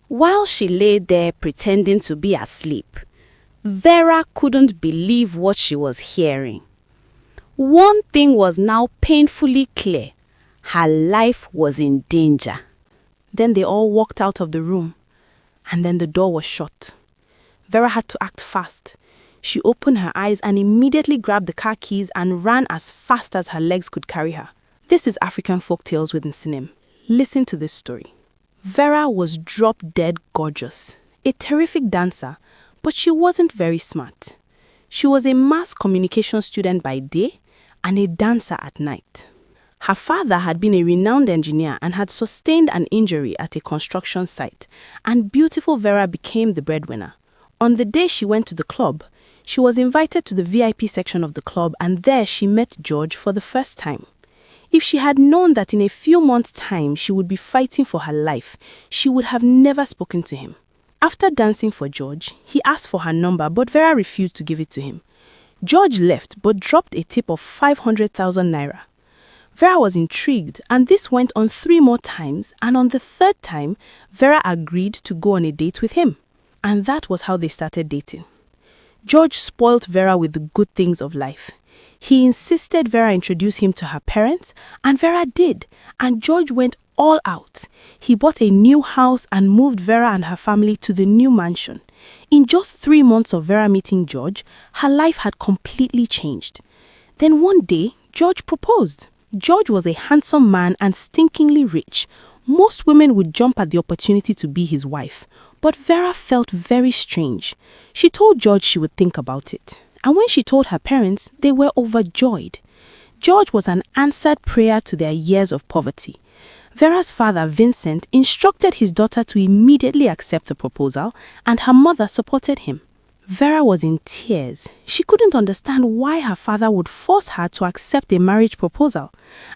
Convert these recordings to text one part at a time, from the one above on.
While she lay there pretending to be asleep, Vera couldn't believe what she was hearing. One thing was now painfully clear. Her life was in danger. Then they all walked out of the room, and then the door was shut. Vera had to act fast. She opened her eyes and immediately grabbed the car keys and ran as fast as her legs could carry her. This is African Folktales with Nsinim. Listen to this story. Vera was drop-dead gorgeous, a terrific dancer, but she wasn't very smart. She was a mass communication student by day and a dancer at night. Her father had been a renowned engineer and had sustained an injury at a construction site, and beautiful Vera became the breadwinner. On the day she went to the club, she was invited to the VIP section of the club, and there she met George for the first time. If she had known that in a few months' time she would be fighting for her life, she would have never spoken to him. After dancing for George, he asked for her number, but Vera refused to give it to him. George left but dropped a tip of 500,000 naira. Vera was intrigued, and this went on 3 more times, and on the 3rd time, Vera agreed to go on a date with him. And that was how they started dating. George spoilt Vera with the good things of life. He insisted Vera introduce him to her parents, and Vera did, and George went all out. He bought a new house and moved Vera and her family to the new mansion. In just 3 months of Vera meeting George, her life had completely changed. Then one day, George proposed. George was a handsome man and stinkingly rich. Most women would jump at the opportunity to be his wife, but Vera felt very strange. She told George she would think about it. And when she told her parents, they were overjoyed. George was an answered prayer to their years of poverty. Vera's father, Vincent, instructed his daughter to immediately accept the proposal, and her mother supported him. Vera was in tears. She couldn't understand why her father would force her to accept a marriage proposal,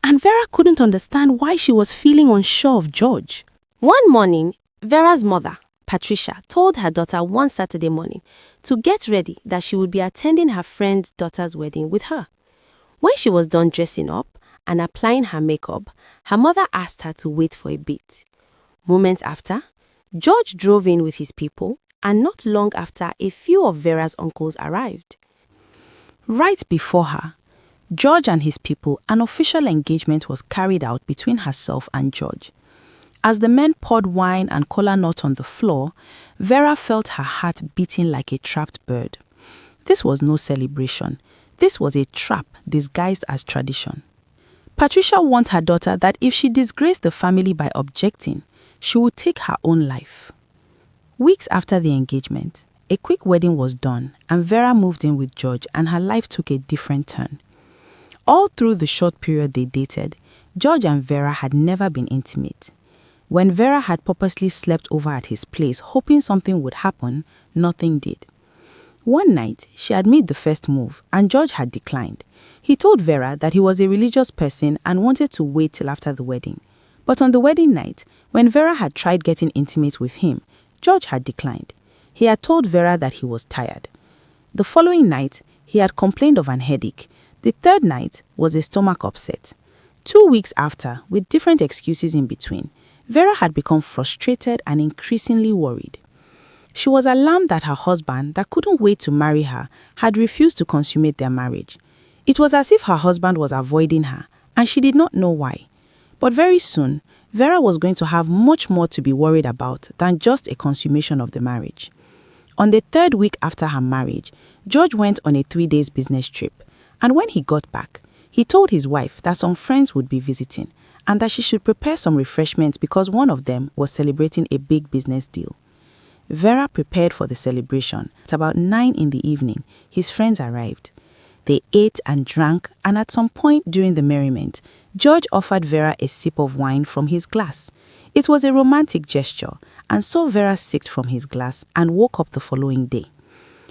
and Vera couldn't understand why she was feeling unsure of George. One morning, Vera's mother, Patricia, told her daughter one Saturday morning to get ready that she would be attending her friend's daughter's wedding with her. When she was done dressing up and applying her makeup, her mother asked her to wait for a bit. Moments after, George drove in with his people, and not long after, a few of Vera's uncles arrived. Right before her, George and his people, an official engagement was carried out between herself and George. As the men poured wine and kola nut on the floor, Vera felt her heart beating like a trapped bird. This was no celebration. This was a trap disguised as tradition. Patricia warned her daughter that if she disgraced the family by objecting, she would take her own life. Weeks after the engagement, a quick wedding was done, and Vera moved in with George, and her life took a different turn. All through the short period they dated, George and Vera had never been intimate. When Vera had purposely slept over at his place, hoping something would happen, nothing did. One night, she had made the first move, and George had declined. He told Vera that he was a religious person and wanted to wait till after the wedding. But on the wedding night, when Vera had tried getting intimate with him, George had declined. He had told Vera that he was tired. The following night, he had complained of an headache. The 3rd night was a stomach upset. 2 weeks after, with different excuses in between, Vera had become frustrated and increasingly worried. She was alarmed that her husband, that couldn't wait to marry her, had refused to consummate their marriage. It was as if her husband was avoiding her, and she did not know why. But very soon, Vera was going to have much more to be worried about than just a consummation of the marriage. On the 3rd week after her marriage, George went on a 3-day business trip, and when he got back, he told his wife that some friends would be visiting and that she should prepare some refreshments because one of them was celebrating a big business deal. Vera prepared for the celebration. At about 9 in the evening, his friends arrived. They ate and drank, and at some point during the merriment, George offered Vera a sip of wine from his glass. It was a romantic gesture, and so Vera sipped from his glass and woke up the following day.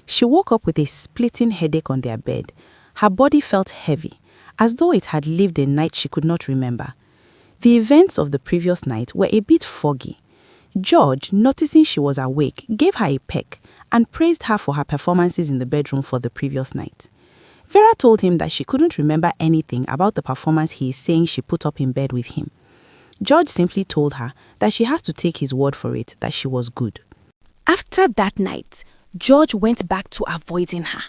She woke up with a splitting headache on their bed. Her body felt heavy, as though it had lived a night she could not remember. The events of the previous night were a bit foggy. George, noticing she was awake, gave her a peck and praised her for her performances in the bedroom for the previous night. Vera told him that she couldn't remember anything about the performance he is saying she put up in bed with him. George simply told her that she has to take his word for it that she was good. After that night, George went back to avoiding her.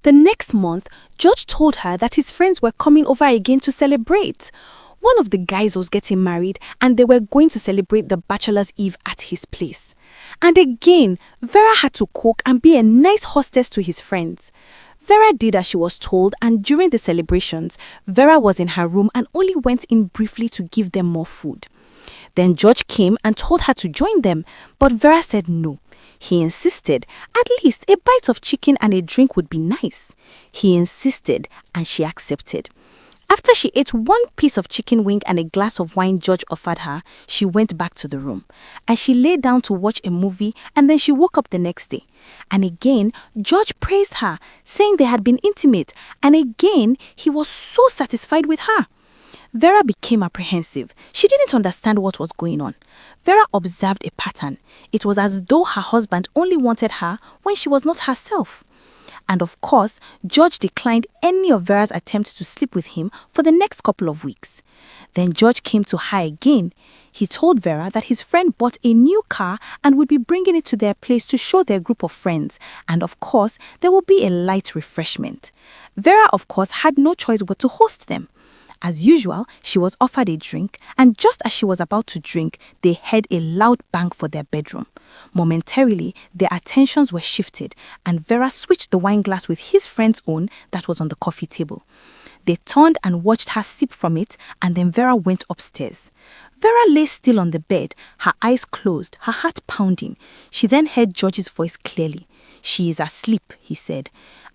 The next month, George told her that his friends were coming over again to celebrate. One of the guys was getting married and they were going to celebrate the bachelor's eve at his place. And again, Vera had to cook and be a nice hostess to his friends. Vera did as she was told, and during the celebrations, Vera was in her room and only went in briefly to give them more food. Then George came and told her to join them, but Vera said no. He insisted at least a bite of chicken and a drink would be nice. He insisted and she accepted. After she ate one piece of chicken wing and a glass of wine George offered her, she went back to the room. And she lay down to watch a movie, and then she woke up the next day. And again, George praised her, saying they had been intimate, and again, he was so satisfied with her. Vera became apprehensive. She didn't understand what was going on. Vera observed a pattern. It was as though her husband only wanted her when she was not herself. And of course, George declined any of Vera's attempts to sleep with him for the next couple of weeks. Then George came to her again. He told Vera that his friend bought a new car and would be bringing it to their place to show their group of friends. And of course, there will be a light refreshment. Vera, of course, had no choice but to host them. As usual, she was offered a drink, and just as she was about to drink, they heard a loud bang for their bedroom. Momentarily, their attentions were shifted, and Vera switched the wine glass with his friend's own that was on the coffee table. They turned and watched her sip from it, and then Vera went upstairs. Vera lay still on the bed, her eyes closed, her heart pounding. She then heard George's voice clearly. "She is asleep," he said.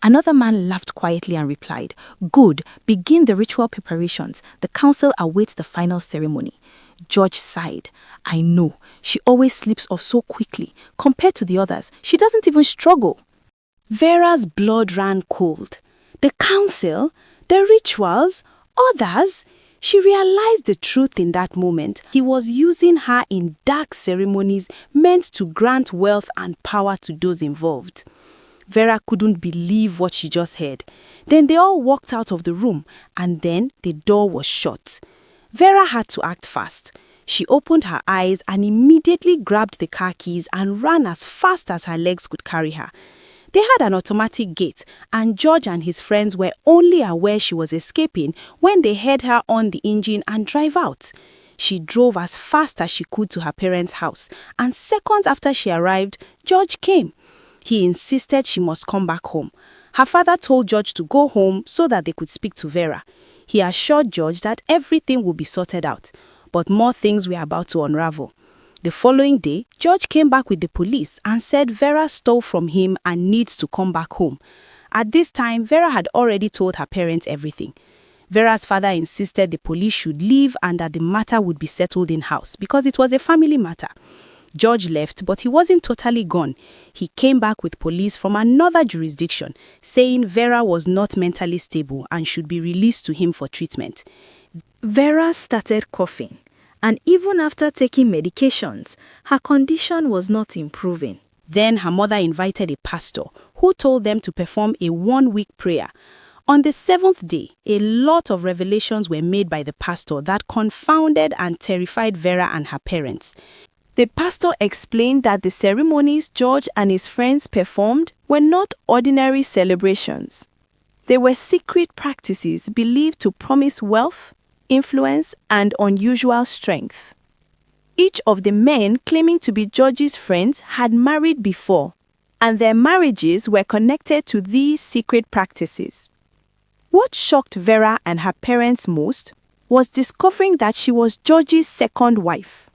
Another man laughed quietly and replied, "Good, begin the ritual preparations. The council awaits the final ceremony." George sighed. "I know, she always sleeps off so quickly. Compared to the others, she doesn't even struggle." Vera's blood ran cold. The council, the rituals, others. She realized the truth in that moment. He was using her in dark ceremonies meant to grant wealth and power to those involved. Vera couldn't believe what she just heard. Then they all walked out of the room, and then the door was shut. Vera had to act fast. She opened her eyes and immediately grabbed the car keys and ran as fast as her legs could carry her. They had an automatic gate, and George and his friends were only aware she was escaping when they heard her on the engine and drive out. She drove as fast as she could to her parents' house, and seconds after she arrived, George came. He insisted she must come back home. Her father told George to go home so that they could speak to Vera. He assured George that everything would be sorted out, but more things were about to unravel. The following day, George came back with the police and said Vera stole from him and needs to come back home. At this time, Vera had already told her parents everything. Vera's father insisted the police should leave and that the matter would be settled in-house because it was a family matter. George left, but he wasn't totally gone. He came back with police from another jurisdiction, saying Vera was not mentally stable and should be released to him for treatment. Vera started coughing, and even after taking medications, her condition was not improving. Then her mother invited a pastor, who told them to perform a 1-week prayer. On the 7th day, a lot of revelations were made by the pastor that confounded and terrified Vera and her parents. The pastor explained that the ceremonies George and his friends performed were not ordinary celebrations. They were secret practices believed to promise wealth, influence, and unusual strength. Each of the men claiming to be George's friends had married before, and their marriages were connected to these secret practices. What shocked Vera and her parents most was discovering that she was George's second wife.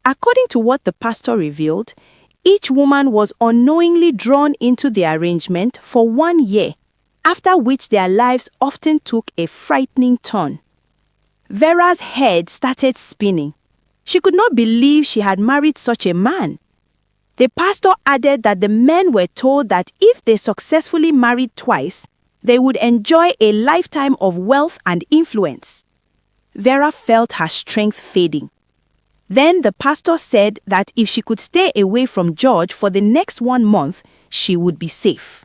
According to what the pastor revealed, each woman was unknowingly drawn into the arrangement for 1 year, after which their lives often took a frightening turn. Vera's head started spinning. She could not believe she had married such a man. The pastor added that the men were told that if they successfully married twice, they would enjoy a lifetime of wealth and influence. Vera felt her strength fading. Then the pastor said that if she could stay away from George for the next 1 month, she would be safe.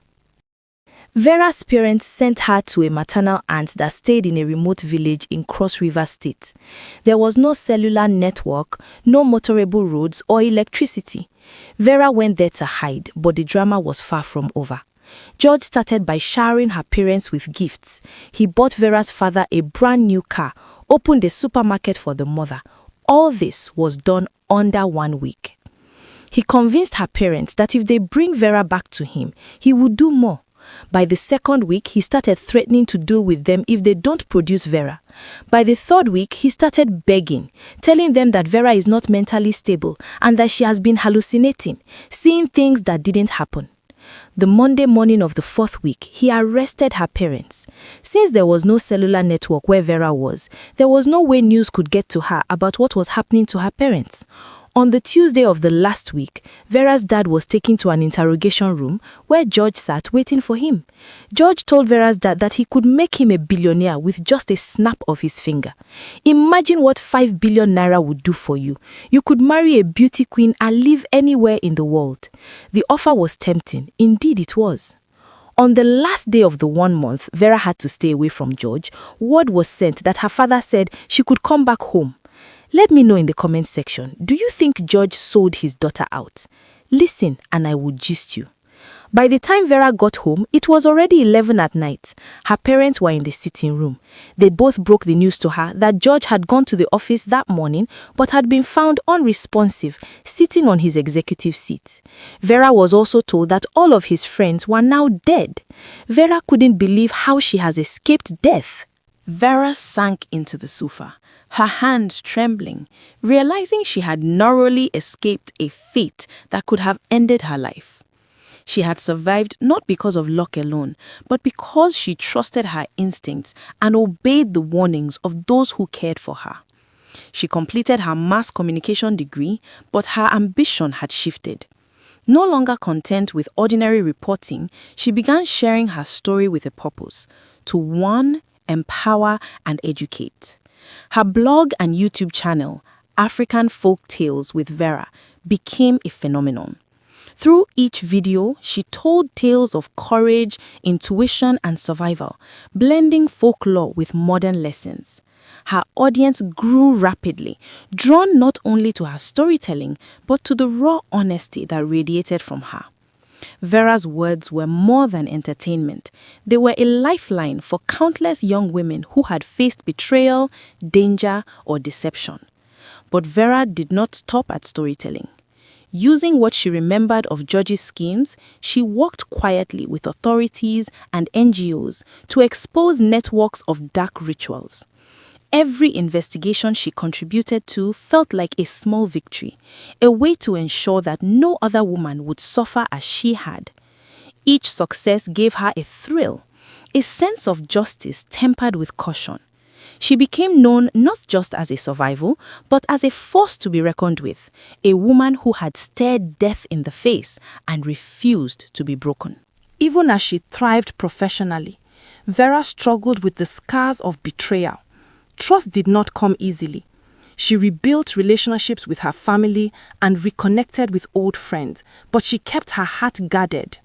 Vera's parents sent her to a maternal aunt that stayed in a remote village in Cross River State. There was no cellular network, no motorable roads or electricity. Vera went there to hide, but the drama was far from over. George started by showering her parents with gifts. He bought Vera's father a brand new car, opened a supermarket for the mother. All this was done under 1 week. He convinced her parents that if they bring Vera back to him, he would do more. By the 2nd week, he started threatening to deal with them if they don't produce Vera. By the 3rd week, he started begging, telling them that Vera is not mentally stable and that she has been hallucinating, seeing things that didn't happen. The Monday morning of the 4th week, he arrested her parents. Since there was no cellular network where Vera was, there was no way news could get to her about what was happening to her parents. On the Tuesday of the last week, Vera's dad was taken to an interrogation room where George sat waiting for him. George told Vera's dad that he could make him a billionaire with just a snap of his finger. Imagine what 5 billion naira would do for you. You could marry a beauty queen and live anywhere in the world. The offer was tempting. Indeed, it was. On the last day of the 1 month, Vera had to stay away from George. Word was sent that her father said she could come back home. Let me know in the comment section, do you think George sold his daughter out? Listen and I will gist you. By the time Vera got home, it was already 11 at night. Her parents were in the sitting room. They both broke the news to her that George had gone to the office that morning but had been found unresponsive, sitting on his executive seat. Vera was also told that all of his friends were now dead. Vera couldn't believe how she has escaped death. Vera sank into the sofa, her hands trembling, realizing she had narrowly escaped a fate that could have ended her life. She had survived not because of luck alone, but because she trusted her instincts and obeyed the warnings of those who cared for her. She completed her mass communication degree, but her ambition had shifted. No longer content with ordinary reporting, she began sharing her story with a purpose: to warn, empower, and educate. Her blog and YouTube channel, African Folktales with Vera, became a phenomenon. Through each video, she told tales of courage, intuition, and survival, blending folklore with modern lessons. Her audience grew rapidly, drawn not only to her storytelling, but to the raw honesty that radiated from her. Vera's words were more than entertainment. They were a lifeline for countless young women who had faced betrayal, danger, or deception. But Vera did not stop at storytelling. Using what she remembered of George's schemes, she worked quietly with authorities and NGOs to expose networks of dark rituals. Every investigation she contributed to felt like a small victory, a way to ensure that no other woman would suffer as she had. Each success gave her a thrill, a sense of justice tempered with caution. She became known not just as a survival, but as a force to be reckoned with, a woman who had stared death in the face and refused to be broken. Even as she thrived professionally, Vera struggled with the scars of betrayal. Trust did not come easily. She rebuilt relationships with her family and reconnected with old friends, but she kept her heart guarded.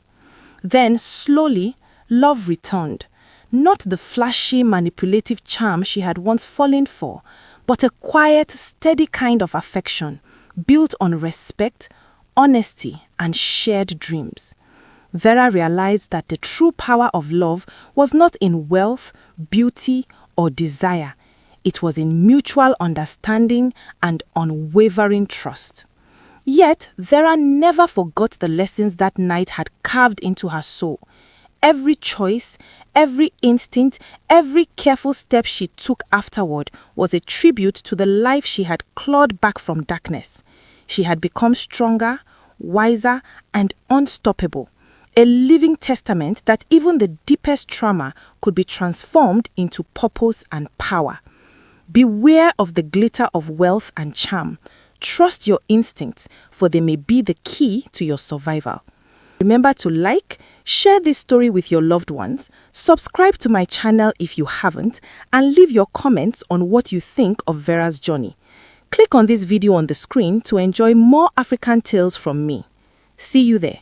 Then, slowly, love returned. Not the flashy, manipulative charm she had once fallen for, but a quiet, steady kind of affection, built on respect, honesty, and shared dreams. Vera realized that the true power of love was not in wealth, beauty, or desire. It was in mutual understanding and unwavering trust. Yet, Vera never forgot the lessons that night had carved into her soul. Every choice, every instinct, every careful step she took afterward was a tribute to the life she had clawed back from darkness. She had become stronger, wiser, and unstoppable. A living testament that even the deepest trauma could be transformed into purpose and power. Beware of the glitter of wealth and charm. Trust your instincts, for they may be the key to your survival. Remember to like, share this story with your loved ones, subscribe to my channel if you haven't, and leave your comments on what you think of Vera's journey. Click on this video on the screen to enjoy more African tales from me. See you there.